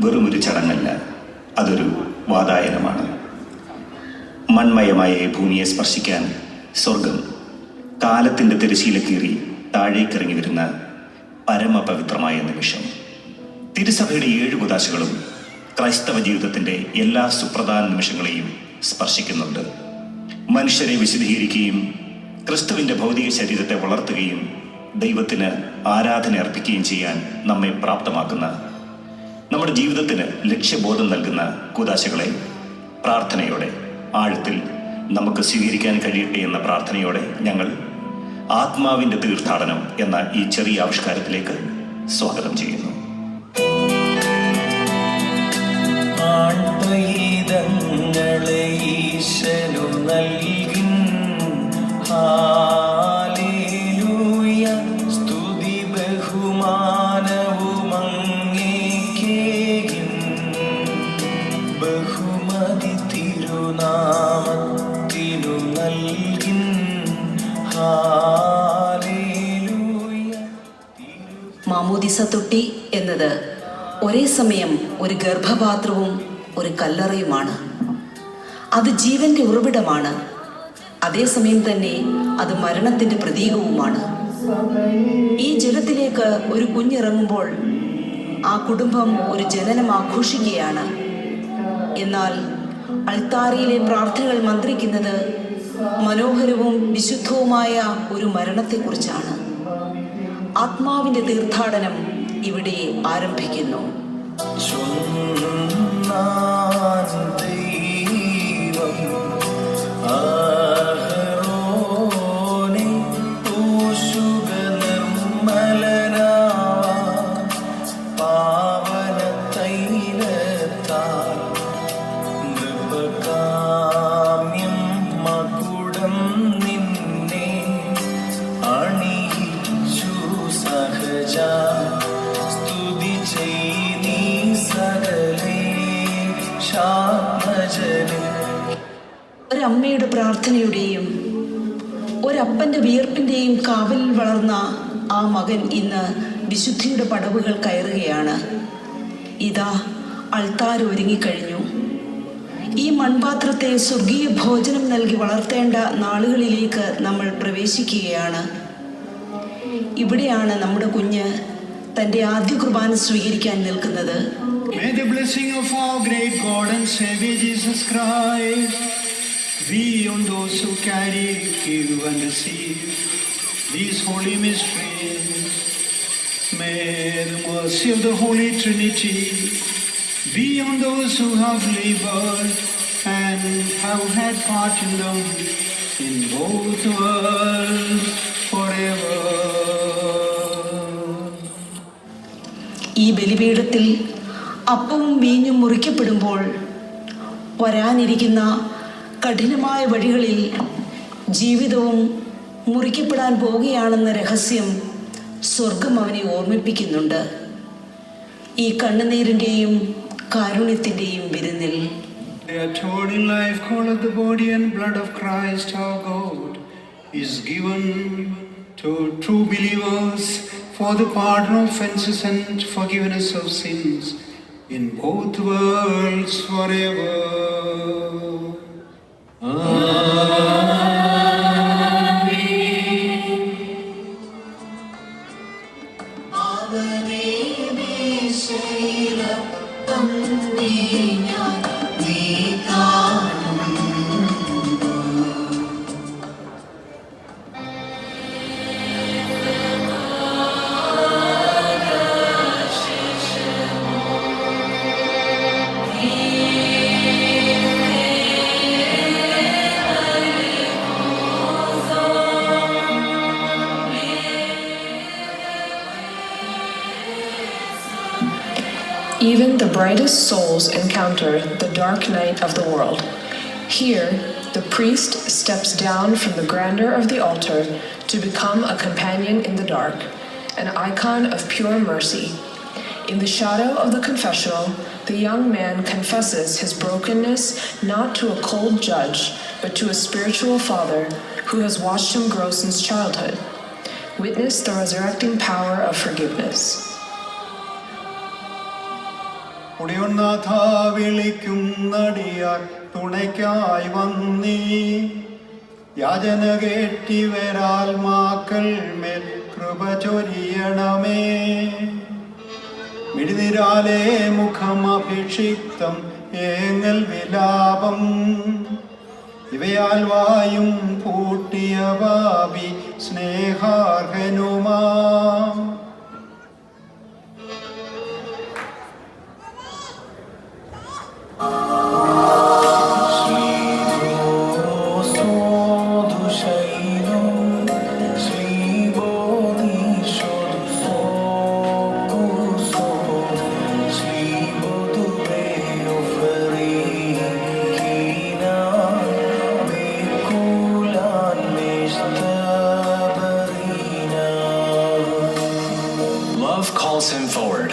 വെറുമൊരു ചടങ്ങല്ല, അതൊരു വാതായനമാണ്. മൺമയമായ ഭൂമിയെ സ്പർശിക്കാൻ സ്വർഗം കാലത്തിൻ്റെ തിരശീല കീറി താഴേക്കിറങ്ങി വരുന്ന പരമപവിത്രമായ നിമിഷം. തിരുസഭയുടെ 7 കുദാശകളും ക്രൈസ്തവ ജീവിതത്തിൻ്റെ എല്ലാ സുപ്രധാന നിമിഷങ്ങളെയും സ്പർശിക്കുന്നുണ്ട്. മനുഷ്യരെ വിശുദ്ധീകരിക്കുകയും ക്രിസ്തുവിൻ്റെ ഭൗതിക ശരീരത്തെ വളർത്തുകയും ദൈവത്തിന് ആരാധന അർപ്പിക്കുകയും ചെയ്യാൻ നമ്മെ പ്രാപ്തമാക്കുന്ന, നമ്മുടെ ജീവിതത്തിന് ലക്ഷ്യബോധം നൽകുന്ന കുദാശകളെ പ്രാർത്ഥനയോടെ ആഴത്തിൽ നമുക്ക് സ്വീകരിക്കാൻ കഴിയട്ടെ എന്ന പ്രാർത്ഥനയോടെ ഞങ്ങൾ ആത്മാവിൻ്റെ തീർത്ഥാടനം എന്ന ഈ ചെറിയ ആവിഷ്കാരത്തിലേക്ക് സ്വാഗതം ചെയ്യുന്നു. ഈശനു നൽകിൻ സ്തുതി ബഹുമാനവും അങ്ങേക്കേകിൻ, ബഹുമതി തിരുനാമത്തിനു നൽകിൻ. മാമോദിസ തൊട്ടി എന്നത് ഒരേ സമയം ഒരു ഗർഭപാത്രവും ഒരു കല്ലറയുമാണ്. അത് ജീവന്റെ ഉറവിടമാണ്. അതേസമയം തന്നെ അത് മരണത്തിന്റെ പ്രതീകവുമാണ്. ഈ ജലത്തിലേക്ക് ഒരു കുഞ്ഞിറങ്ങുമ്പോൾ ആ കുടുംബം ഒരു ജനനം ആഘോഷിക്കുകയാണ്. എന്നാൽ അൾത്താരയിലെ പ്രാർത്ഥനകൾ മന്ത്രിക്കുന്നത് മനോഹരവും വിശുദ്ധവുമായ ഒരു മരണത്തെക്കുറിച്ചാണ്. ആത്മാവിന്റെ തീർത്ഥാടനം ഇവിടെ ആരംഭിക്കുന്നു. ഒരമ്മയുടെ പ്രാർത്ഥനയുടെയും ഒരപ്പൻ്റെ വിയർപ്പിൻ്റെയും കാവലിൽ വളർന്ന ആ മകൻ ഇന്ന് വിശുദ്ധിയുടെ പടവുകൾ കയറുകയാണ്. ഇതാ അൾത്താര ഒരുങ്ങിക്കഴിഞ്ഞു. ഈ മൺപാത്രത്തെ സ്വർഗീയ ഭോജനം നൽകി വളർത്തേണ്ട നാളുകളിലേക്ക് നമ്മൾ പ്രവേശിക്കുകയാണ്. ഇവിടെയാണ് നമ്മുടെ കുഞ്ഞ് തൻ്റെ ആദ്യ കുർബാന സ്വീകരിക്കാൻ നിൽക്കുന്നത്. May the blessing of our great God and Savior Jesus Christ be on those who carry, give and receive these holy mysteries. May the mercy of the Holy Trinity be on those who have labored and have had part in them in both worlds forever. ഈ ബലിപീഠത്തിൽ അപ്പവും വീഞ്ഞും മുറിക്കപ്പെടുമ്പോൾ വരാനിരിക്കുന്ന കഠിനമായ വഴികളിൽ ജീവിതവും മുറിക്കപ്പെടാൻ പോവുകയാണെന്ന രഹസ്യം സ്വർഗം അവനെ ഓർമ്മിപ്പിക്കുന്നുണ്ട്. ഈ കണ്ണുനീരിൻ്റെയും കാരുണ്യത്തിൻ്റെയും വിരുന്നിൽ The atoning life called the body and blood of Christ our God is given to true believers for the pardon of offenses and forgiveness of sins in both worlds forever. Even the brightest souls encounter the dark night of the world. Here, the priest steps down from the grandeur of the altar to become a companion in the dark, an icon of pure mercy. In the shadow of the confessional, the young man confesses his brokenness not to a cold judge, but to a spiritual father who has watched him grow since childhood. Witness the resurrecting power of forgiveness. ഉടയോന്നാഥ വിളിക്കുന്നടിയാർ തുണയ്ക്കായി വന്നീ. യാചന കേട്ടിവരാൽ മാക്കൾ മേൽ കൃപ ചൊരിയണമേ. മിഴിനിരാലേ മുഖം അഭിഷിക്തം ഏങ്ങൽ വിലാപം. ഇവയാൽ വായും പൂട്ടിയ പാപി സ്നേഹാർഹനുമാ. Love calls him forward.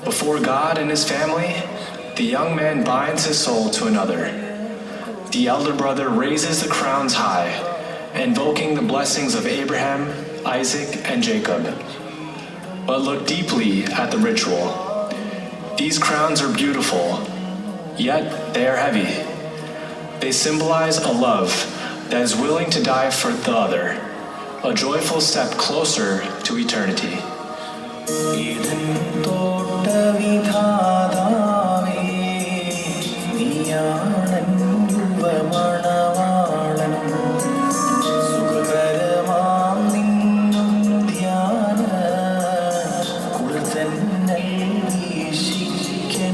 Before God and his family, the young man binds his soul to another. The elder brother raises the crowns high, invoking the blessings of Abraham, Isaac, and Jacob. But look deeply at the ritual. These crowns are beautiful, yet they are heavy. They symbolize a love that is willing to die for the other, a joyful step closer to eternity. ഇതൻ തോട്ടവിധാതാവേ, നീയാണൻ യുവമണവാളൻ. സുഖകരമാം നിന്നും ധ്യാന കുളിർത്തന്നൽ വീശിക്കന്മേ.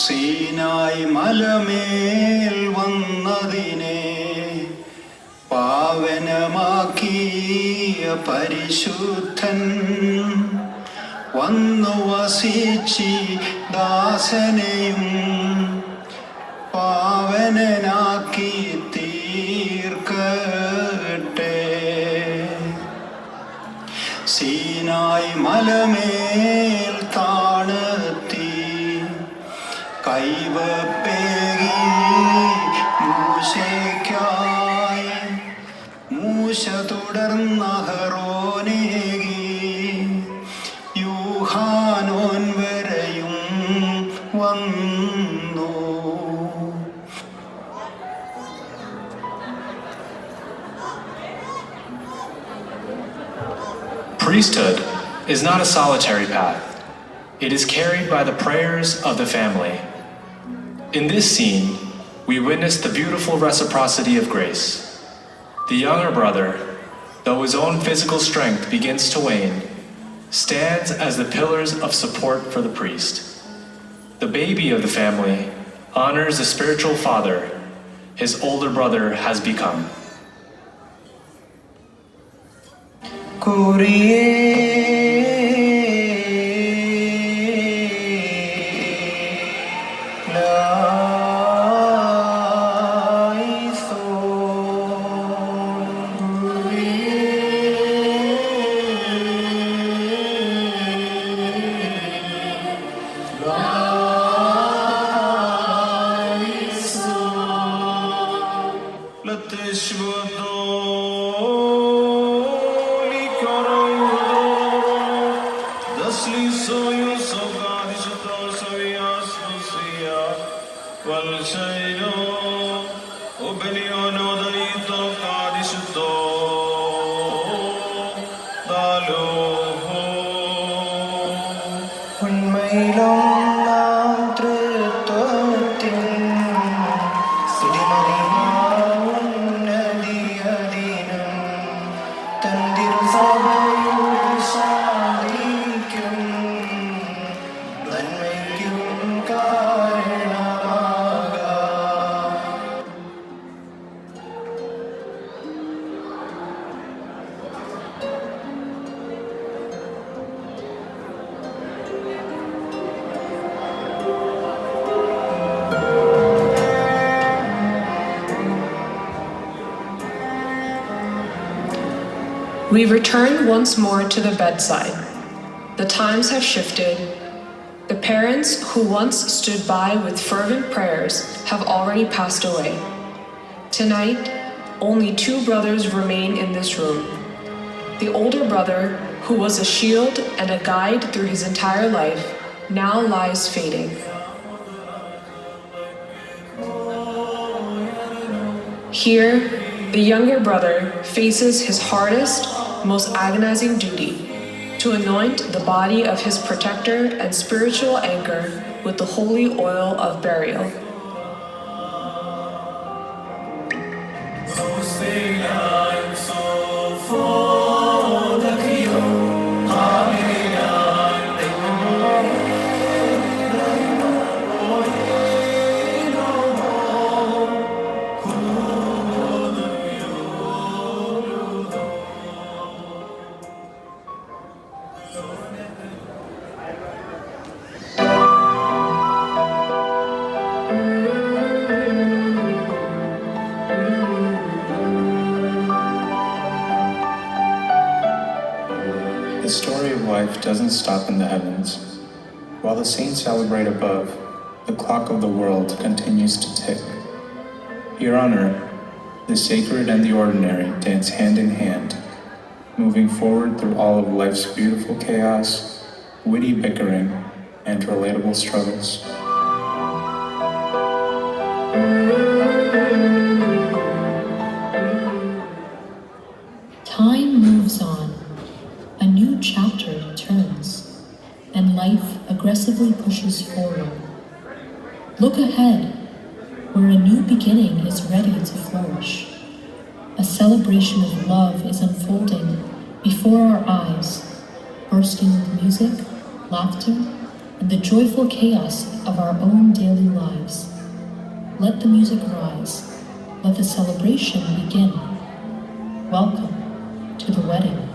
സീനായി മലമേൽ വന്നതിനെ പാവനമാക്കിയ പരിശുദ്ധൻ വന്നു വസിച്ചി ദാസനെയും പാവനനാക്കി തീർക്കട്ടെ. സീനായി മലമേൽ താണെത്തി കൈവപ്പേകി മൂശയ്ക്കായി മൂശ തുടർന്ന അഹറോനേകി യൂഹാനോൻ വരെയും വന്നു. Priesthood is not a solitary path. It is carried by the prayers of the family. In this scene, we witness the beautiful reciprocity of grace. The younger brother, though his own physical strength begins to wane, stands as the pillars of support for the priest. The baby of the family honors the spiritual father his older brother has become. We return once more to the bedside. The times have shifted. The parents who once stood by with fervent prayers have already passed away. Tonight, only 2 brothers remain in this room. The older brother, who was a shield and a guide through his entire life, now lies fading. Here, the younger brother faces his hardest, most agonizing duty, to anoint the body of his protector and spiritual anchor with the holy oil of burial. The story of life doesn't stop in the heavens. While the saints celebrate above, the clock of the world continues to tick. Here on earth, the sacred and the ordinary dance hand in hand, moving forward through all of life's beautiful chaos, witty bickering, and relatable struggles. Time moves on. A new chapter turns, and life aggressively pushes forward. Look ahead, where a new beginning is ready to flourish. A celebration of love is unfolding before our eyes, bursting with music, laughter, and the joyful chaos of our own daily lives. Let the music rise. Let the celebration begin. Welcome to the wedding.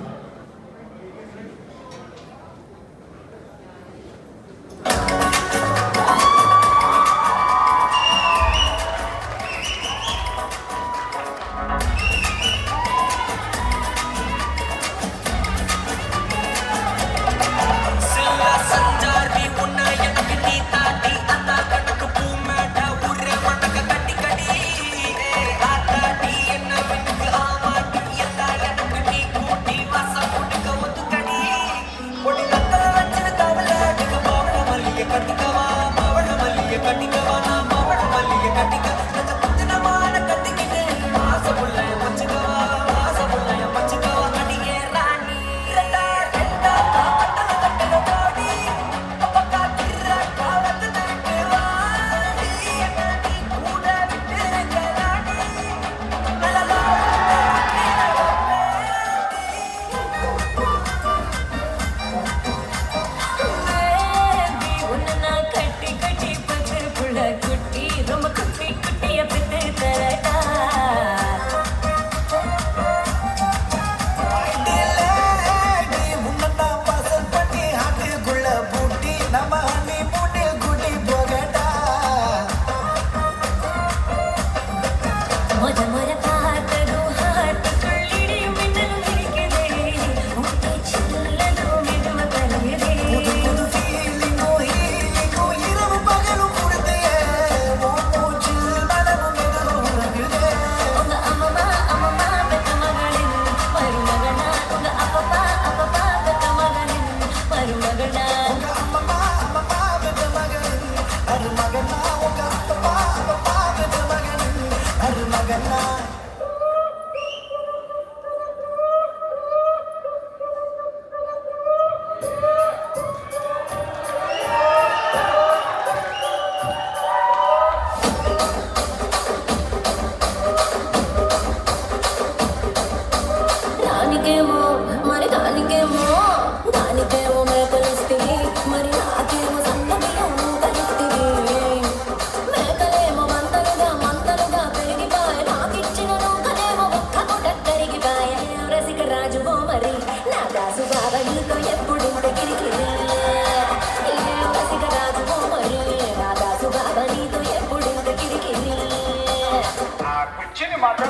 Chini mata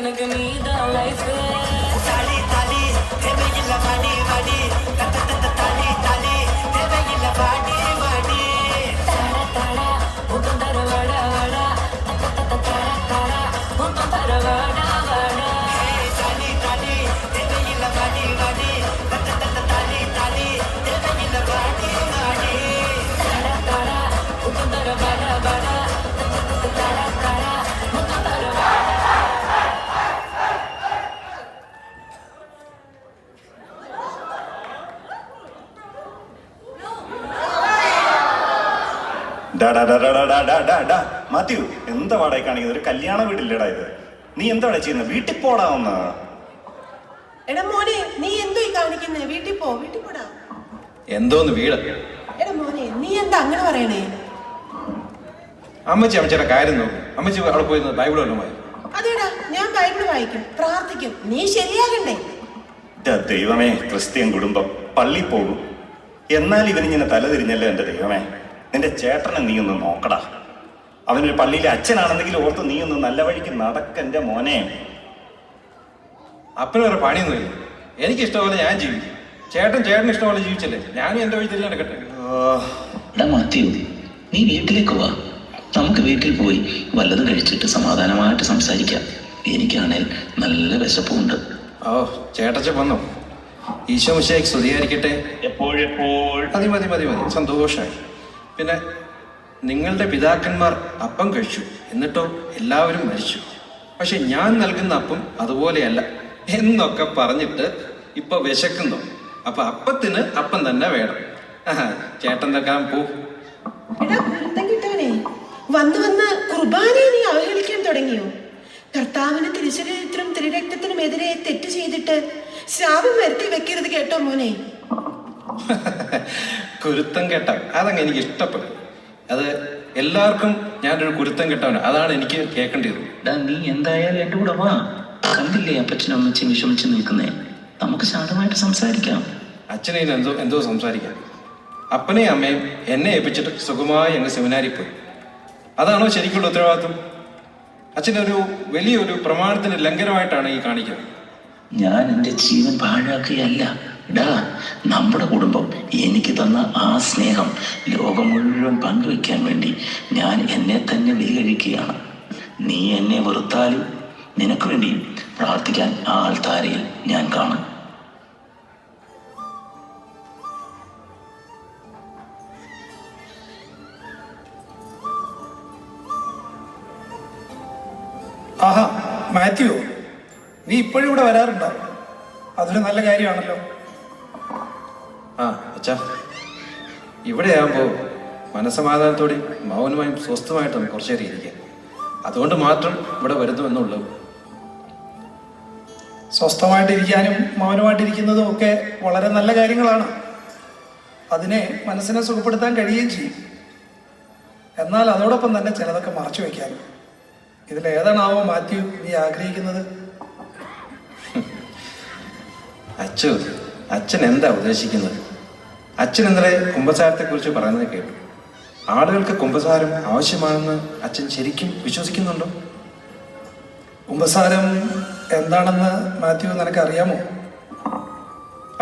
எனக்கு நீதான் life தாலி தாலி தேவையில்ல வாடி வாடி தாலி தாலி தேவையில்ல வாடி வாடி தட தட முத்தம் தர வட வட தட தட முத்தம் தர வட வட தாலி தாலி தேவையில்ல வாடி வாடி தாலி தாலி தேவையில்ல வாடி வாடி தட தட முத்தம் தர வட வட தட தட முத்தம் தர வட മാത്യു, എന്താ വാടക കാണിക്കുന്നത്? ഒരു കല്യാണ വീടില്ലടാ ഇത്. നീ എന്താടാ ചെയ്യുന്നത്? വീട്ടിൽ പോടാ ഒന്ന്. എടാ മോനെ, നീ എന്തോ ഈ കാണിക്കുന്നേ? വീട്ടിൽ പോടാ. എന്തോന്ന് വീട്? എടാ മോനെ, നീ എന്താ അങ്ങനെ പറയണേ? അമ്മച്ചിയുടെ കാര്യം നോക്കും. അമ്മച്ചി അവിടെ പോയി ബൈബിൾ വല്ലതും വായിക്കും. അതേടാ, ഞാൻ ബൈബിൾ വായിക്കും, പ്രാർത്ഥിക്കും. നീ ശരിയാകണ്ടേ? ദൈവമേ, ക്രിസ്ത്യൻ കുടുംബം, പള്ളി പോകും. എന്നാൽ ഇവനിങ്ങനെ തലതിരിഞ്ഞല്ലോ എൻ്റെ ദൈവമേ. നിന്റെ ചേട്ടനെ നീ ഒന്ന് നോക്കടാ. അവനൊരു പള്ളിയിലെ അച്ഛനാണെന്നെങ്കിൽ ഓർത്ത് നീ ഒന്ന് നല്ല വഴിക്ക് നടക്കെന്റെ മോനെ. അപ്പന് വേറെ പണിയൊന്നുമില്ല. എനിക്ക് ഇഷ്ടപോലെ ഞാൻ ജീവിക്കും. ചേട്ടന് ഇഷ്ടപോലെ ജീവിച്ചല്ലേ, ഞാനും എൻ്റെ വഴി തിരിഞ്ഞ് നടക്കട്ടെ. മാത്യു, നീ വീട്ടിലേക്ക് വാ. നമുക്ക് വീട്ടിൽ പോയി വല്ലതും കഴിച്ചിട്ട് സമാധാനമായിട്ട് സംസാരിക്കാം. എനിക്കാണേൽ നല്ല വിശപ്പുണ്ട്. ഓ, ചേട്ടച്ച വന്നോ? ഈശോ മിശിഹായ്ക്ക് സ്തുതിയായിരിക്കട്ടെ. മതി മതി മതി മതി, സന്തോഷമായി. പിന്നെ നിങ്ങളുടെ പിതാക്കന്മാർ അപ്പം കഴിച്ചു, എന്നിട്ടോ എല്ലാവരും മരിച്ചു. പക്ഷെ ഞാൻ നൽകുന്ന അപ്പം അതുപോലെയല്ല എന്നൊക്കെ പറഞ്ഞിട്ട് ഇപ്പൊ വിശക്കുന്നു. അപ്പൊ അപ്പത്തിന് അപ്പം തന്നെ വേണം. ചേട്ടൻ തക്കാൻ പോ. എടാ കുരുത്തം കിട്ടവനെ, വന്ന് കുർബാനയെ നീ അവഹേളിക്കാൻ തുടങ്ങിയോ? കർത്താവിന് തിരുശരീരത്തിനും തിരുരക്തത്തിനും എതിരെ തെറ്റ് ചെയ്തിട്ട് ശാപം വരുത്തി വെക്കരുത് കേട്ടോ മോനെ. കുരുത്തം കെട്ട അതങ്ങ് എനിക്ക് ഇഷ്ടപ്പെട്ടു. അത് എല്ലാവർക്കും ഞാനൊരു കുരുത്തം കെട്ടവന്, അതാണ് എനിക്ക് കേൾക്കേണ്ടത്. നീ എന്തായാലും എൻ്റെ കൂടെ വാ. കണ്ടില്ലേ അപ്പച്ചനും അമ്മച്ചും വിഷമിച്ച് നിൽക്കുന്നേ? നമുക്ക് ശാന്തമായിട്ട് സംസാരിക്കാം. അച്ഛനെ എന്തോ സംസാരിക്കാം. അപ്പനെയും അമ്മയും എന്നെ ഏൽപ്പിച്ചിട്ട് സുഖമായി അങ്ങ് സെമിനാരിൽ പോയി. അതാണോ ശരിക്കുള്ള ഉത്തരവാദിത്വം? അച്ഛനൊരു വലിയൊരു പ്രമാണത്തിന് ലംഘനമായിട്ടാണ് ഈ കാണിക്കുന്നത്. ഞാൻ എൻ്റെ ജീവൻ പാഴാക്കുകയല്ല. നമ്മുടെ കുടുംബം എനിക്ക് തന്ന ആ സ്നേഹം ലോകം മുഴുവൻ പങ്കുവെക്കാൻ വേണ്ടി ഞാൻ എന്നെ തന്നെ ബലികഴിക്കുകയാണ്. നീ എന്നെ വെറുത്താലും നിനക്ക് വേണ്ടി പ്രാർത്ഥിക്കാൻ ആ ആൾത്താരയിൽ ഞാൻ കാണും. ആഹാ, മാത്യു, നീ ഇപ്പോഴും ഇവിടെ വരാറുണ്ടോ? അതൊരു നല്ല കാര്യമാണല്ലോ. ആ അച്ഛാ, ഇവിടെയാകുമ്പോൾ മനസ്സമാധാനത്തോടെ മൗനമായും സ്വസ്ഥമായിട്ടും കുറച്ചു നേരം ഇരിക്കാം. അതുകൊണ്ട് മാത്രം ഇവിടെ വരുന്നു എന്നുള്ളൂ. സ്വസ്ഥമായിട്ടിരിക്കാനും മൗനമായിട്ടിരിക്കുന്നതും ഒക്കെ വളരെ നല്ല കാര്യങ്ങളാണ്. അതിനെ മനസ്സിനെ സുഖപ്പെടുത്താൻ കഴിയുകയും ചെയ്യും. എന്നാൽ അതോടൊപ്പം തന്നെ ചിലതൊക്കെ മറച്ചു വയ്ക്കാനും. ഇതിലേതാണാവോ മാത്യു നീ ആഗ്രഹിക്കുന്നത്? അച്ഛൻ എന്താ ഉദ്ദേശിക്കുന്നത്? അച്ഛൻ ഇന്നലെ കുമ്പസാരത്തെക്കുറിച്ച് പറയുന്നത് കേട്ടു. ആളുകൾക്ക് കുമ്പസാരം ആവശ്യമാണെന്ന് അച്ഛൻ ശരിക്കും വിശ്വസിക്കുന്നുണ്ടോ? കുമ്പസാരം എന്താണെന്ന് മാത്യു നിനക്കറിയാമോ?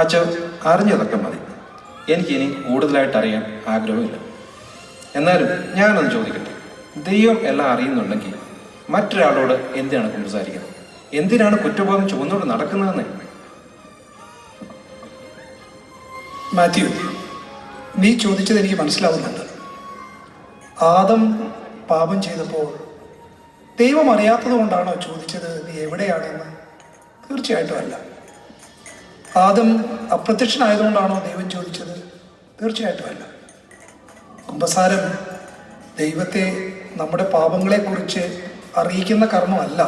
അച്ഛൻ അറിഞ്ഞതൊക്കെ മതി. എനിക്കിനി കൂടുതലായിട്ട് അറിയാൻ ആഗ്രഹമില്ല. എന്നാലും ഞാനൊന്ന് ചോദിക്കട്ടെ, ദൈവം എല്ലാം അറിയുന്നുണ്ടെങ്കിൽ മറ്റൊരാളോട് എന്തിനാണ് കുമ്പസാരിക്കുന്നത്? എന്തിനാണ് കുറ്റബോധം ചുവന്നോട് നടക്കുന്നതെന്ന്? മാത്യു, നീ ചോദിച്ചത് എനിക്ക് മനസ്സിലാവുന്നുണ്ട്. ആദം പാപം ചെയ്തപ്പോൾ ദൈവം അറിയാത്തത് കൊണ്ടാണോ ചോദിച്ചത് നീ എവിടെയാണെന്ന്? തീർച്ചയായിട്ടും അല്ല. ആദം അപ്രത്യക്ഷനായതുകൊണ്ടാണോ ദൈവം ചോദിച്ചത്? തീർച്ചയായിട്ടും അല്ല. കുമ്പസാരം ദൈവത്തെ നമ്മുടെ പാപങ്ങളെക്കുറിച്ച് അറിയിക്കുന്ന കർമ്മമല്ല.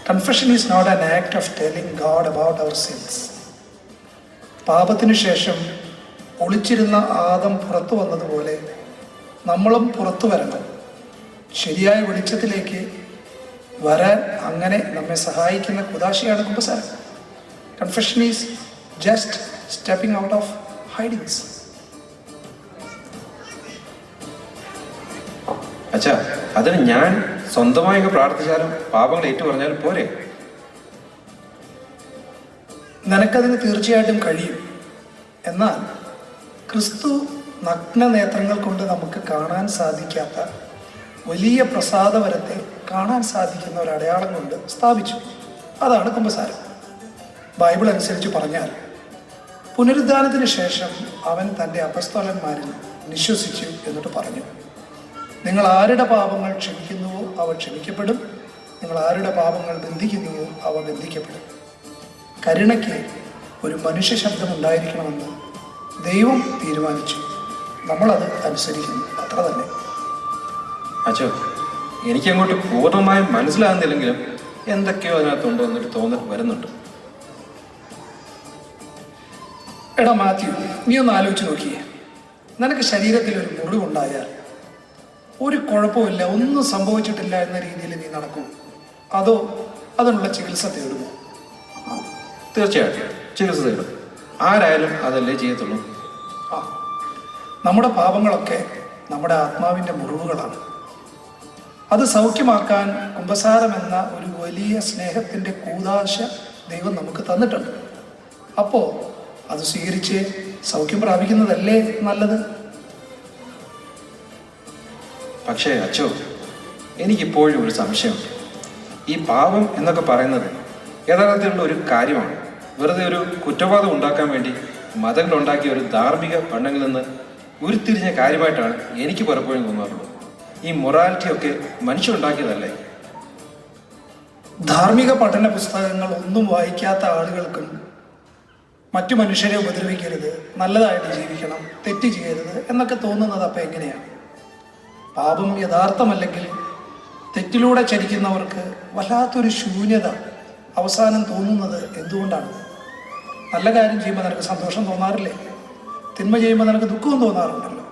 Confession is not an act of telling God about our sins. പാപത്തിനു ശേഷം ഒളിച്ചിരുന്ന ആദം പുറത്തു വന്നതുപോലെ നമ്മളും പുറത്തു വരണം. ശരിയായ വെളിച്ചത്തിലേക്ക് വരാൻ അങ്ങനെ നമ്മെ സഹായിക്കുന്ന കുദാശയാണ് കുമ്പസാരം. Confession is just stepping out of hidings. അച്ഛാ, അതിന് ഞാൻ സ്വന്തമായി അങ്ങ് പ്രാർത്ഥിച്ചാലും പാപങ്ങൾ ഏറ്റു പറഞ്ഞാലും പോരെ? നിനക്കതിന് തീർച്ചയായിട്ടും കഴിയും. എന്നാൽ ക്രിസ്തു നഗ്ന നേത്രങ്ങൾ കൊണ്ട് നമുക്ക് കാണാൻ സാധിക്കാത്ത വലിയ പ്രസാദവരത്തെ കാണാൻ സാധിക്കുന്ന ഒരു അടയാളം കൊണ്ട് സ്ഥാപിച്ചു. അതാണ് കുമ്പസാരം. ബൈബിൾ അനുസരിച്ച് പറഞ്ഞാൽ പുനരുദ്ധാനത്തിന് ശേഷം അവൻ തൻ്റെ അപ്പസ്തോലന്മാരിൽ നിശ്വസിച്ചു എന്നിട്ട് പറഞ്ഞു, നിങ്ങൾ ആരുടെ പാപങ്ങൾ ക്ഷമിക്കുന്നുവോ അവ ക്ഷമിക്കപ്പെടും, നിങ്ങൾ ആരുടെ പാപങ്ങൾ ബന്ധിക്കുന്നുവോ അവ ബന്ധിക്കപ്പെടും. കരുണയ്ക്ക് ഒരു മനുഷ്യ ശബ്ദം ഉണ്ടായിരിക്കണമെന്ന് ദൈവം തീരുമാനിച്ചു. നമ്മളത് അനുസരിക്കുന്നു, അത്ര തന്നെ. അച്ഛോ, എനിക്കങ്ങോട്ട് പൂർണ്ണമായും മനസ്സിലാകുന്നില്ലെങ്കിലും എന്തൊക്കെയോ അതിനകത്തുണ്ടോ എന്നൊരു തോന്നൽ വരുന്നുണ്ട്. എടാ മാത്യു, നീ ഒന്ന് ആലോചിച്ച് നോക്കിയേ. നിനക്ക് ശരീരത്തിൽ ഒരു മുറിവുണ്ടായാൽ ഒരു കുഴപ്പമില്ല, ഒന്നും സംഭവിച്ചിട്ടില്ല എന്ന രീതിയിൽ നീ നടക്കും, അതോ അതിനുള്ള ചികിത്സ തേടുമോ? തീർച്ചയായിട്ടും ചികിത്സ തേടും. ആരായാലും അതല്ലേ ചെയ്യത്തുള്ളൂ. നമ്മുടെ പാപങ്ങളൊക്കെ നമ്മുടെ ആത്മാവിൻ്റെ മുറിവുകളാണ്. അത് സൗഖ്യമാക്കാൻ കുമ്പസാരം എന്ന ഒരു വലിയ സ്നേഹത്തിൻ്റെ കൂദാശ ദൈവം നമുക്ക് തന്നിട്ടുണ്ട്. അപ്പോൾ അത് സ്വീകരിച്ച് സൗഖ്യം പ്രാപിക്കുന്നതല്ലേ നല്ലത്? പക്ഷേ അച്ചോ, എനിക്കിപ്പോഴും ഒരു സംശയം. ഈ പാപം എന്നൊക്കെ പറയുന്നത് യഥാർത്ഥത്തിലുള്ള ഒരു കാര്യമാണ്. വെറുതെ ഒരു കുറ്റവാദം ഉണ്ടാക്കാൻ വേണ്ടി മതങ്ങളുണ്ടാക്കിയ ഒരു ധാർമ്മിക പഠനങ്ങളിൽ നിന്ന് ഉരുത്തിരിഞ്ഞ കാര്യമായിട്ടാണ് എനിക്ക് പലപ്പോഴും തോന്നാറുള്ളത്. ഈ മൊറാലിറ്റി ഒക്കെ മനുഷ്യരുണ്ടാക്കിയതല്ലേ? ധാർമ്മിക പഠന പുസ്തകങ്ങൾ ഒന്നും വായിക്കാത്ത ആളുകൾക്കും മറ്റു മനുഷ്യരെ ഉപദ്രവിക്കരുത്, നല്ലതായിട്ട് ജീവിക്കണം, തെറ്റ് ചെയ്യരുത് എന്നൊക്കെ തോന്നുന്നത് അപ്പം എങ്ങനെയാണ്? പാപം യഥാർത്ഥമല്ലെങ്കിൽ തെറ്റിലൂടെ ചരിക്കുന്നവർക്ക് വല്ലാത്തൊരു ശൂന്യത അവസാനം തോന്നുന്നത് എന്തുകൊണ്ടാണ്? നല്ല കാര്യം ചെയ്യുമ്പോൾ നിനക്ക് സന്തോഷം തോന്നാറില്ലേ? തിന്മ ചെയ്യുമ്പോൾ നിനക്ക് ദുഃഖവും തോന്നാറുണ്ടല്ലോ.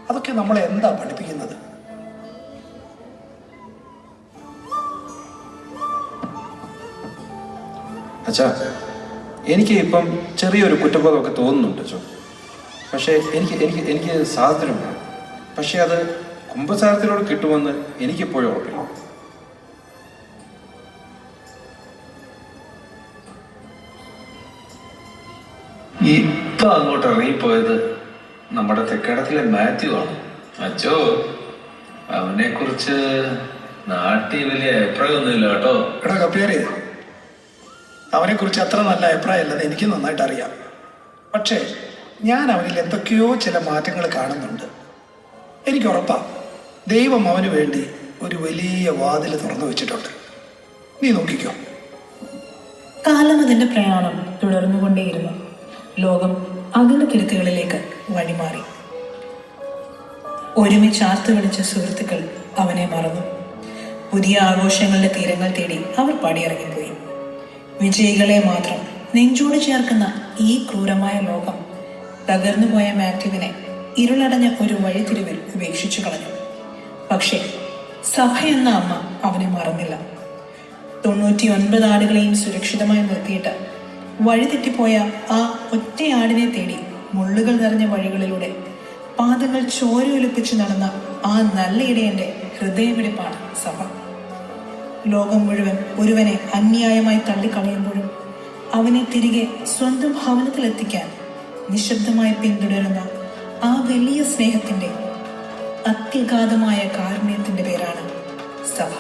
അതൊക്കെ നമ്മളെ എന്താ പഠിപ്പിക്കുന്നത്? അച്ഛാ, എനിക്ക് ഇപ്പം ചെറിയൊരു കുറ്റബോധമൊക്കെ തോന്നുന്നുണ്ട് അച്ഛോ. പക്ഷേ എനിക്ക് സ്വാതന്ത്ര്യമുണ്ട്. പക്ഷേ അത് കുമ്പസാരത്തിലൂടെ കിട്ടുമെന്ന് എനിക്കിപ്പോഴും ഉറപ്പില്ല. ഇപ്പൊ അങ്ങോട്ട് ഇറങ്ങിപ്പോയത് നമ്മുടെ തെക്കേടത്തിലെ മാത്യു ആണ്. അച്ചോ, അവനെ കുറിച്ച് നാട്ടിൽ വലിയ അഭിപ്രായമൊന്നുമില്ല കേട്ടോ. എടാ കപ്പിയാരെ, അവനെ കുറിച്ച് അത്ര നല്ല അഭിപ്രായമല്ലെന്ന് എനിക്ക് നന്നായിട്ട് അറിയാം. പക്ഷേ ഞാൻ അവനിൽ എന്തൊക്കെയോ ചില മാറ്റങ്ങൾ കാണുന്നുണ്ട്. എനിക്ക് ഉറപ്പാണ് ദൈവം അവന് വേണ്ടി ഒരു വലിയ വാതിൽ തുറന്നു വെച്ചിട്ടുണ്ട്. നീ നോക്കിക്കോ. കാലം അതിന്റെ പ്രയാണം തുടർന്നുകൊണ്ടേയിരുന്നു. ലോകം അകന്ന കിടക്കുകളിലേക്ക് വഴിമാറി. ഒരുമിച്ച് ആർത്തു വിളിച്ച സുഹൃത്തുക്കൾ അവനെ മറന്നു. പുതിയ ആഘോഷങ്ങളുടെ തീരങ്ങൾ തേടി അവർ പടിയിറങ്ങിപ്പോയി. വിജയികളെ മാത്രം നെഞ്ചോട് ചേർക്കുന്ന ഈ ക്രൂരമായ ലോകം തകർന്നുപോയ മാത്യുവിനെ ഇരുളടഞ്ഞ ഒരു വഴിത്തിരിവിൽ ഉപേക്ഷിച്ചു കളഞ്ഞു. പക്ഷേ സഭ എന്ന അമ്മ അവനെ മറന്നില്ല. 99 ആടുകളെയും സുരക്ഷിതമായി നിർത്തിയിട്ട് വഴിതെറ്റിപ്പോയ ആ ഒറ്റയാടിനെ തേടി മുള്ളുകൾ നിറഞ്ഞ വഴികളിലൂടെ പാദങ്ങൾ ചോരയൊലിപ്പിച്ച് നടന്ന ആ നല്ല ഇടയന്റെ ഹൃദയമിടിപ്പാണ് സഭ. ലോകം മുഴുവൻ ഒരുവനെ അന്യായമായി തള്ളിക്കളയുമ്പോഴും അവനെ തിരികെ സ്വന്തം ഭവനത്തിലെത്തിക്കാൻ നിശബ്ദമായി പിന്തുടരുന്ന ആ വലിയ സ്നേഹത്തിന്റെ അത്യഗാധമായ കാരുണ്യത്തിന്റെ പേരാണ് സഭ.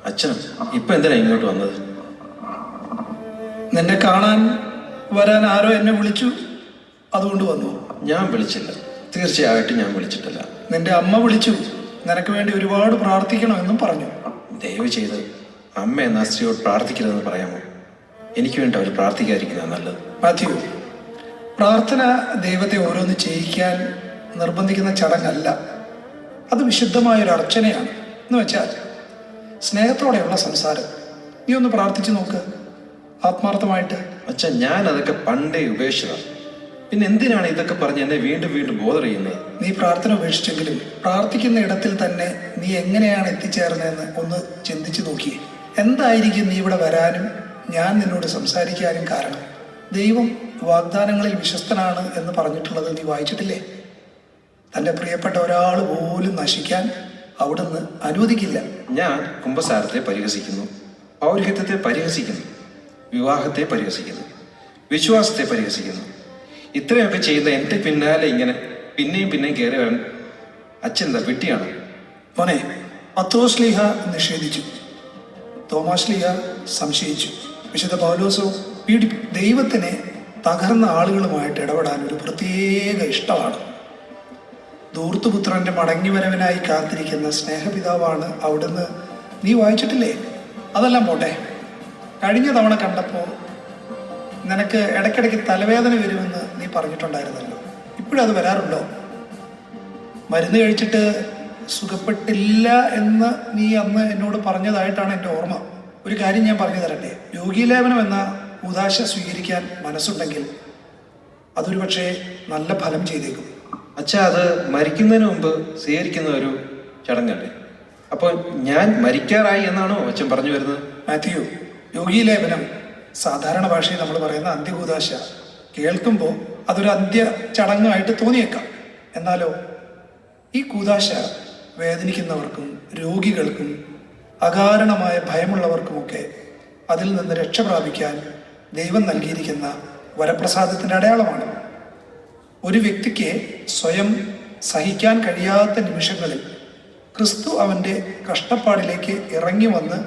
അച്ഛൻ ഇപ്പൊ എന്തിനാ ഇങ്ങോട്ട് വന്നത്? നിന്നെ കാണാൻ വരാൻ ആരോ എന്നെ വിളിച്ചു, അതുകൊണ്ട് വന്നു. ഞാൻ വിളിച്ചില്ല, തീർച്ചയായിട്ടും ഞാൻ വിളിച്ചിട്ടില്ല. നിന്റെ അമ്മ വിളിച്ചു, നിനക്ക് വേണ്ടി ഒരുപാട് പ്രാർത്ഥിക്കണമെന്നും പറഞ്ഞു. ദയവ് ചെയ്ത് അമ്മ എന്ന സ്ത്രീയോട് പ്രാർത്ഥിക്കരുതെന്ന് പറയാമോ? എനിക്ക് വേണ്ടി അവർ പ്രാർത്ഥിക്കാതിരിക്കുന്നത് നല്ലത്. മാത്യു, പ്രാർത്ഥന ദൈവത്തെ ഓരോന്ന് ചെയ്യിക്കാൻ നിർബന്ധിക്കുന്ന ചടങ്ങല്ല. അത് വിശുദ്ധമായൊരു അർച്ചനയാണ്. എന്ന് വെച്ചാൽ സ്നേഹത്തോടെയുള്ള സംസാരം. നീ ഒന്ന് പ്രാർത്ഥിച്ചു നോക്ക് ആത്മാർത്ഥമായിട്ട്. അച്ഛൻ, ഞാൻ അതൊക്കെ പണ്ടേ ഉപേക്ഷിച്ചതാണ്. പിന്നെ എന്തിനാണ് ഇതൊക്കെ പറഞ്ഞ് എന്നെ വീണ്ടും വീണ്ടും ബോധർ ചെയ്യുന്നത്? നീ പ്രാർത്ഥന ഉപേക്ഷിച്ചെങ്കിലും പ്രാർത്ഥിക്കുന്ന ഇടത്തിൽ തന്നെ നീ എങ്ങനെയാണ് എത്തിച്ചേർന്നതെന്ന് ഒന്ന് ചിന്തിച്ചു നോക്കിയേ. എന്തായിരിക്കും നീ ഇവിടെ വരാനും ഞാൻ നിന്നോട് സംസാരിക്കാനും കാരണം? ദൈവം വാഗ്ദാനങ്ങളിൽ വിശ്വസ്തനാണ് എന്ന് പറഞ്ഞിട്ടുള്ളത് നീ വായിച്ചിട്ടില്ലേ? തൻ്റെ പ്രിയപ്പെട്ട ഒരാൾ പോലും നശിക്കാൻ അവിടുന്ന് അനുവദിക്കില്ല. ഞാൻ കുംഭസാരത്തെ പരിഹസിക്കുന്നു, പൗരോഹിത്യത്തെ പരിഹസിക്കുന്നു, വിവാഹത്തെ പരിഹസിക്കുന്നു, വിശ്വാസത്തെ പരിഹസിക്കുന്നു. ഇത്രയൊക്കെ ചെയ്യുന്ന എൻ്റെ പിന്നാലെ ഇങ്ങനെ പിന്നെയും പിന്നെയും കയറി വരാൻ അച്ഛൻ എന്താ വെട്ടിയാണ്? മോനെ, പത്രോസ്ലീഹ നിഷേധിച്ചു, തോമാശ്ലീഹ സംശയിച്ചു, വിശുദ്ധ പൗലോസോ ദൈവത്തിനെ തകർന്ന ആളുകളുമായിട്ട് ഇടപെടാൻ ഒരു പ്രത്യേക ഇഷ്ടമാണ്. ധൂർത്തുപുത്രന്റെ മടങ്ങിവരവിനായി കാത്തിരിക്കുന്ന സ്നേഹപിതാവാണ് അവിടുന്ന്. നീ വായിച്ചിട്ടില്ലേ? അതെല്ലാം പോട്ടെ, കഴിഞ്ഞ തവണ കണ്ടപ്പോൾ നിനക്ക് ഇടയ്ക്കിടയ്ക്ക് തലവേദന വരുമെന്ന് നീ പറഞ്ഞിട്ടുണ്ടായിരുന്നല്ലോ. ഇപ്പോഴും അത് വരാറുണ്ടോ? മരുന്ന് കഴിച്ചിട്ട് സുഖപ്പെട്ടില്ല എന്ന് നീ അന്ന് എന്നോട് പറഞ്ഞതായിട്ടാണ് എൻ്റെ ഓർമ്മ. ഒരു കാര്യം ഞാൻ പറഞ്ഞു തരട്ടെ. രോഗീലേപനം എന്ന ഉദാശ സ്വീകരിക്കാൻ മനസ്സുണ്ടെങ്കിൽ അതൊരു പക്ഷേ നല്ല ഫലം ചെയ്തേക്കും. അച്ഛാ, അത് മരിക്കുന്നതിന് മുമ്പ് സ്വീകരിക്കുന്ന ഒരു ചടങ്ങല്ലേ? അപ്പോൾ ഞാൻ മരിക്കാറായി എന്നാണോ അച്ഛൻ പറഞ്ഞു വരുന്നത്? മാത്യു, യോഗീലേപനം സാധാരണ ഭാഷയിൽ നമ്മൾ പറയുന്ന അന്ത്യകൂദാശ കേൾക്കുമ്പോൾ അതൊരു അന്ത്യ ചടങ്ങായിട്ട് തോന്നിയേക്കാം. എന്നാലോ ഈ കൂദാശ വേദനിക്കുന്നവർക്കും രോഗികൾക്കും അകാരണമായ ഭയമുള്ളവർക്കുമൊക്കെ അതിൽ നിന്ന് രക്ഷ പ്രാപിക്കാൻ ദൈവം നൽകിയിരിക്കുന്ന വരപ്രസാദത്തിൻ്റെ അടയാളമാണ്. ഒരു വ്യക്തിക്ക് സ്വയം സഹിക്കാൻ കഴിയാത്ത നിമിഷങ്ങളിൽ ക്രിസ്തു അവൻ്റെ കഷ്ടപ്പാടിലേക്ക് ഇറങ്ങി വന്ന്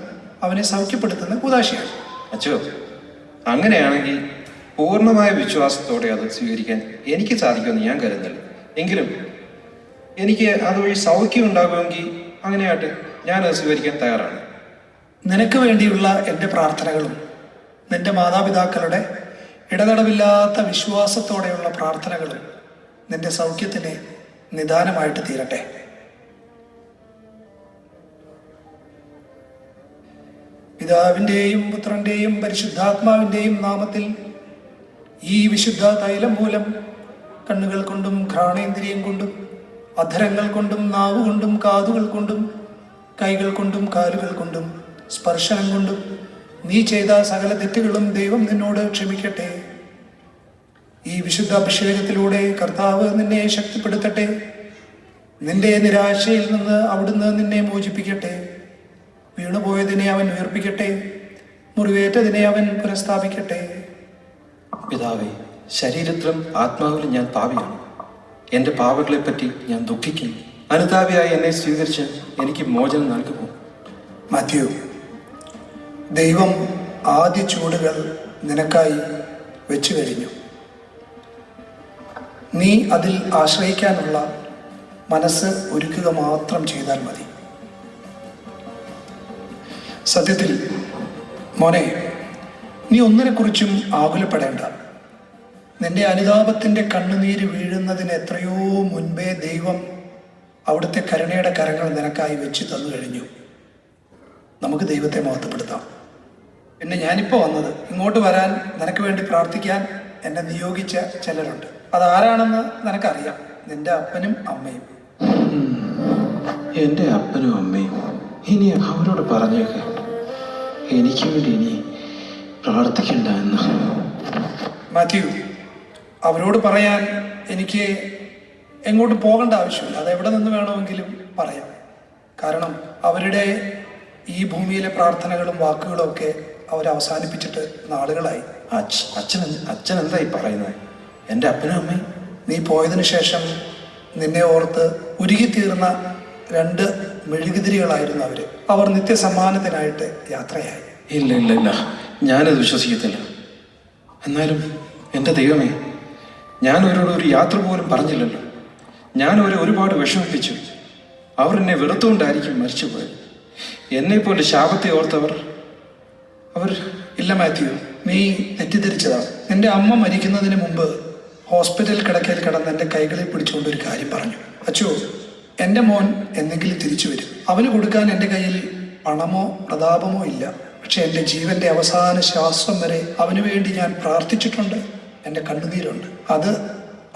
അവനെ സൗഖ്യപ്പെടുത്തുന്ന കൂദാശയാണ്. അച്ഛോ, അങ്ങനെയാണെങ്കിൽ പൂർണ്ണമായ വിശ്വാസത്തോടെ അത് സ്വീകരിക്കാൻ എനിക്ക് സാധിക്കുമെന്ന് ഞാൻ കരുതുന്നില്ല. എങ്കിലും എനിക്ക് അതുവഴി സൗഖ്യം ഉണ്ടാകുമെങ്കിൽ അങ്ങനെയാട്ടെ, ഞാനത് സ്വീകരിക്കാൻ തയ്യാറാണ്. നിനക്ക് വേണ്ടിയുള്ള എൻ്റെ പ്രാർത്ഥനകളും നിന്റെ മാതാപിതാക്കളുടെ ഇടതടവില്ലാത്ത വിശ്വാസത്തോടെയുള്ള പ്രാർത്ഥനകളും നിന്റെ സൗഖ്യത്തിന് നിദാനമായിട്ട് തീരട്ടെ. പിതാവിൻ്റെയും പുത്രൻ്റെയും പരിശുദ്ധാത്മാവിൻ്റെയും നാമത്തിൽ ഈ വിശുദ്ധ തൈലം മൂലം കണ്ണുകൾ കൊണ്ടും ഘ്രാണേന്ദ്രിയം കൊണ്ടും അധരങ്ങൾ കൊണ്ടും നാവ് കൊണ്ടും കാതുകൾ കൊണ്ടും കൈകൾ കൊണ്ടും കാലുകൾ കൊണ്ടും സ്പർശനം കൊണ്ടും നീ ചെയ്ത സകല തെറ്റുകളും ദൈവം നിന്നോട് ക്ഷമിക്കട്ടെ. ഈ വിശുദ്ധ അഭിഷേകത്തിലൂടെ കർത്താവ് നിന്നെ ശക്തിപ്പെടുത്തട്ടെ. നിന്റെ നിരാശയിൽ നിന്ന് അവിടുന്ന് നിന്നെ മോചിപ്പിക്കട്ടെ. വീണുപോയതിനെ അവൻ ഉയർപ്പിക്കട്ടെ. മുറിവേറ്റതിനെ അവൻ പുനഃസ്ഥാപിക്കട്ടെ. പിതാവേ, ശരീരത്തിലും ആത്മാവിലും ഞാൻ പാപിയാണ്. എൻ്റെ പാപങ്ങളെപ്പറ്റി ഞാൻ ദുഃഖിക്കുന്നു. അനുതാപിയായി എന്നെ സ്വീകരിച്ച് എനിക്ക് മോചനം നൽകുമോ? മാത്യു, ദൈവം ആദ്യ ചൂടുകൾ നിനക്കായി വെച്ചു കഴിഞ്ഞു. നീ അതിൽ ആശ്രയിക്കാനുള്ള മനസ്സ് ഒരുക്കുക മാത്രം ചെയ്താൽ മതി. സത്യത്തിൽ മോനെ, നീ ഒന്നിനെക്കുറിച്ചും ആകുലപ്പെടേണ്ട. നിന്റെ അനുതാപത്തിൻ്റെ കണ്ണുനീര് വീഴുന്നതിന് എത്രയോ മുൻപേ ദൈവം അവിടുത്തെ കരുണയുടെ കരങ്ങൾ നിനക്കായി വെച്ച് തന്നു കഴിഞ്ഞു. നമുക്ക് ദൈവത്തെ മഹത്വപ്പെടുത്താം. പിന്നെ ഞാനിപ്പോൾ വന്നത് ഇങ്ങോട്ട് വരാൻ നിനക്ക് വേണ്ടി പ്രാർത്ഥിക്കാൻ എന്നെ നിയോഗിച്ച ചിലരുണ്ട്. അതാരാണെന്ന് നിനക്കറിയാം. നിന്റെ അപ്പനും അമ്മയും. എൻ്റെ അപ്പനും അമ്മയും ഇനി അവരോട് പറഞ്ഞേക്ക് എനിക്ക് വേണ്ടി ഇനി പ്രാർത്ഥിക്കണ്ട എന്ന്. മാത്യു, അവരോട് പറയാൻ എനിക്ക് എങ്ങോട്ട് പോകേണ്ട ആവശ്യമില്ല. അത് എവിടെ നിന്ന് വേണമെങ്കിലും പറയാം. കാരണം അവരുടെ ഈ ഭൂമിയിലെ പ്രാർത്ഥനകളും വാക്കുകളും ഒക്കെ അവർ അവസാനിപ്പിച്ചിട്ട് നാളുകളായി. അച്ഛൻ എന്തായി പറയുന്നത്? എൻ്റെ അപ്പനും അമ്മയും നീ പോയതിനു ശേഷം നിന്നെ ഓർത്ത് ഉരുകിത്തീർന്ന 2 മെഴുകുതിരികളായിരുന്നു അവര്. അവർ നിത്യസമ്മാനത്തിനായിട്ട് യാത്രയായി. ഇല്ല ഇല്ല ഇല്ല, ഞാനത് വിശ്വസിക്കത്തില്ല. എന്നാലും എൻ്റെ ദൈവമേ, ഞാൻ അവരോട് ഒരു യാത്ര പോലും പറഞ്ഞില്ലല്ലോ. ഞാൻ അവരെ ഒരുപാട് വിഷമിപ്പിച്ചു. അവർ എന്നെ വെറുത്തുകൊണ്ടായിരിക്കും മരിച്ചുപോയത്. എന്നെപ്പോലെ ശാപത്തെ ഓർത്തവർ ഇല്ല മാത്യു, നീ തെറ്റിദ്ധരിച്ചതാണ്. നിന്റെ അമ്മ മരിക്കുന്നതിന് മുമ്പ് ഹോസ്പിറ്റൽ കിടക്കയിൽ കിടന്ന് എൻ്റെ കൈകളിൽ പിടിച്ചുകൊണ്ട് ഒരു കാര്യം പറഞ്ഞു. അച്ചോ, എൻ്റെ മോൻ എന്തെങ്കിലും തിരിച്ചു വരും. അവന് കൊടുക്കാൻ എൻ്റെ കയ്യിൽ പണമോ പ്രതാപമോ ഇല്ല. പക്ഷെ എൻ്റെ ജീവൻ്റെ അവസാന ശ്വാസം വരെ അവന് വേണ്ടി ഞാൻ പ്രാർത്ഥിച്ചിട്ടുണ്ട്. എൻ്റെ കണ്ണുനീരുണ്ട്, അത്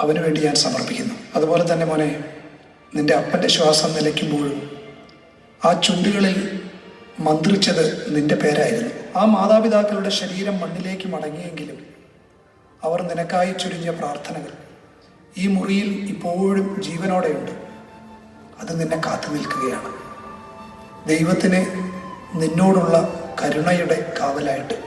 അവന് വേണ്ടി ഞാൻ സമർപ്പിക്കുന്നു. അതുപോലെ തന്നെ മോനെ, നിന്റെ അപ്പൻ്റെ ശ്വാസം നിലയ്ക്കുമ്പോഴും ആ ചുണ്ടുകളിൽ മന്ത്രിച്ചത് നിന്റെ പേരായിരുന്നു. ആ മാതാപിതാക്കളുടെ ശരീരം മണ്ണിലേക്ക് മടങ്ങിയെങ്കിലും അവർ നിനക്കായി ചൊരിഞ്ഞ പ്രാർത്ഥനകൾ ഈ മുറിയിൽ ഇപ്പോഴും ജീവനോടെയുണ്ട്. അത് നിന്നെ കാത്തു നിൽക്കുകയാണ്. ദൈവത്തിന് നിന്നോടുള്ള കരുണയുടെ കാവലായിട്ട്.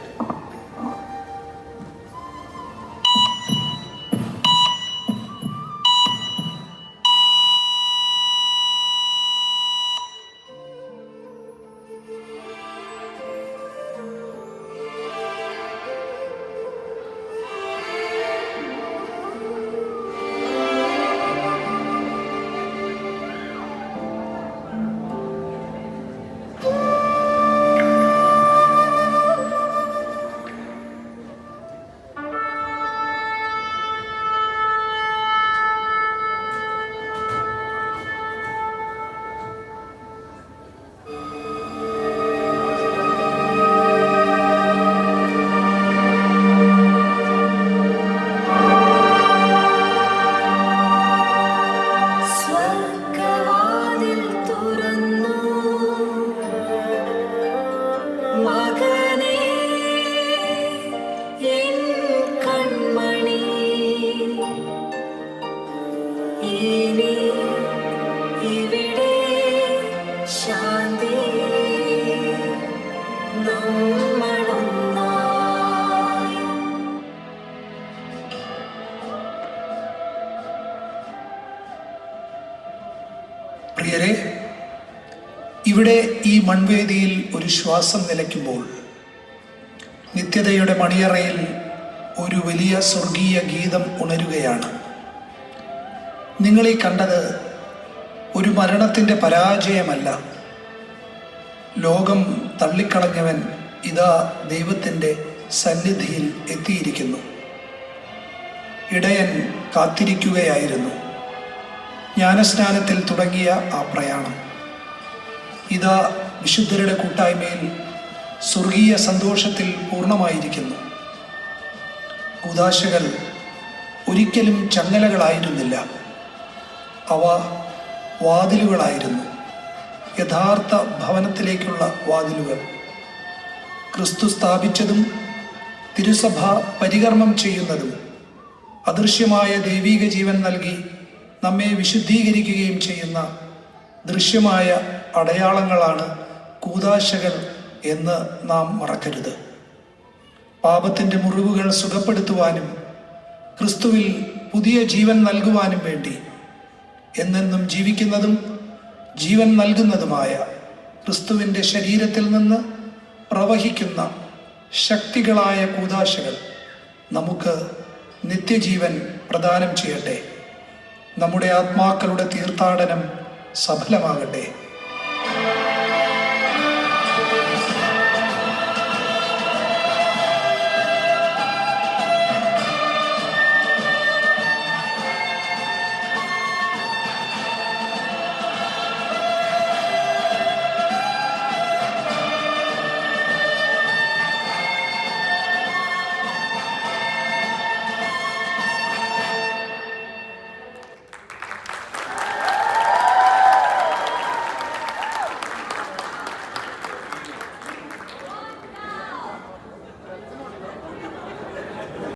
പ്രിയരെ, ഇവിടെ ഈ മൺവേദിയിൽ ഒരു ശ്വാസം നിലയ്ക്കുമ്പോൾ നിത്യതയുടെ മണിയറയിൽ ഒരു വലിയ സ്വർഗീയ ഗീതം ഉണരുകയാണ്. നിങ്ങളീ കണ്ടത് ഒരു മരണത്തിൻ്റെ പരാജയമല്ല. ലോകം തള്ളിക്കളഞ്ഞവൻ ഇതാ ദൈവത്തിൻ്റെ സന്നിധിയിൽ എത്തിയിരിക്കുന്നു. ഇടയൻ കാത്തിരിക്കുകയായിരുന്നു. ജ്ഞാനസ്നാനത്തിൽ തുടങ്ങിയ ആ പ്രയാണം ഇതാ വിശുദ്ധരുടെ കൂട്ടായ്മയിൽ സ്വർഗീയ സന്തോഷത്തിൽ പൂർണ്ണമായിരിക്കുന്നു. കൂദാശകൾ ഒരിക്കലും ചങ്ങലകളായിരുന്നില്ല, അവ വാതിലുകളായിരുന്നു. യഥാർത്ഥ ഭവനത്തിലേക്കുള്ള വാതിലുകൾ. ക്രിസ്തു സ്ഥാപിച്ചതും തിരുസഭ പരികർമ്മം ചെയ്യുന്നതും അദൃശ്യമായ ദൈവീക ജീവൻ നൽകി നമ്മെ വിശുദ്ധീകരിക്കുകയും ചെയ്യുന്ന ദൃശ്യമായ അടയാളങ്ങളാണ് കൂദാശകൾ എന്ന് നാം മറക്കരുത്. പാപത്തിൻ്റെ മുറിവുകൾ സുഖപ്പെടുത്തുവാനും ക്രിസ്തുവിൽ പുതിയ ജീവൻ നൽകുവാനും വേണ്ടി എന്നെന്നും ജീവിക്കുന്നതും ജീവൻ നൽകുന്നതുമായ ക്രിസ്തുവിൻ്റെ ശരീരത്തിൽ നിന്ന് പ്രവഹിക്കുന്ന ശക്തികളായ കൂദാശകൾ നമുക്ക് നിത്യജീവൻ പ്രദാനം ചെയ്യട്ടെ. നമ്മുടെ ആത്മാക്കളുടെ തീർത്ഥാടനം സഫലമാകട്ടെ.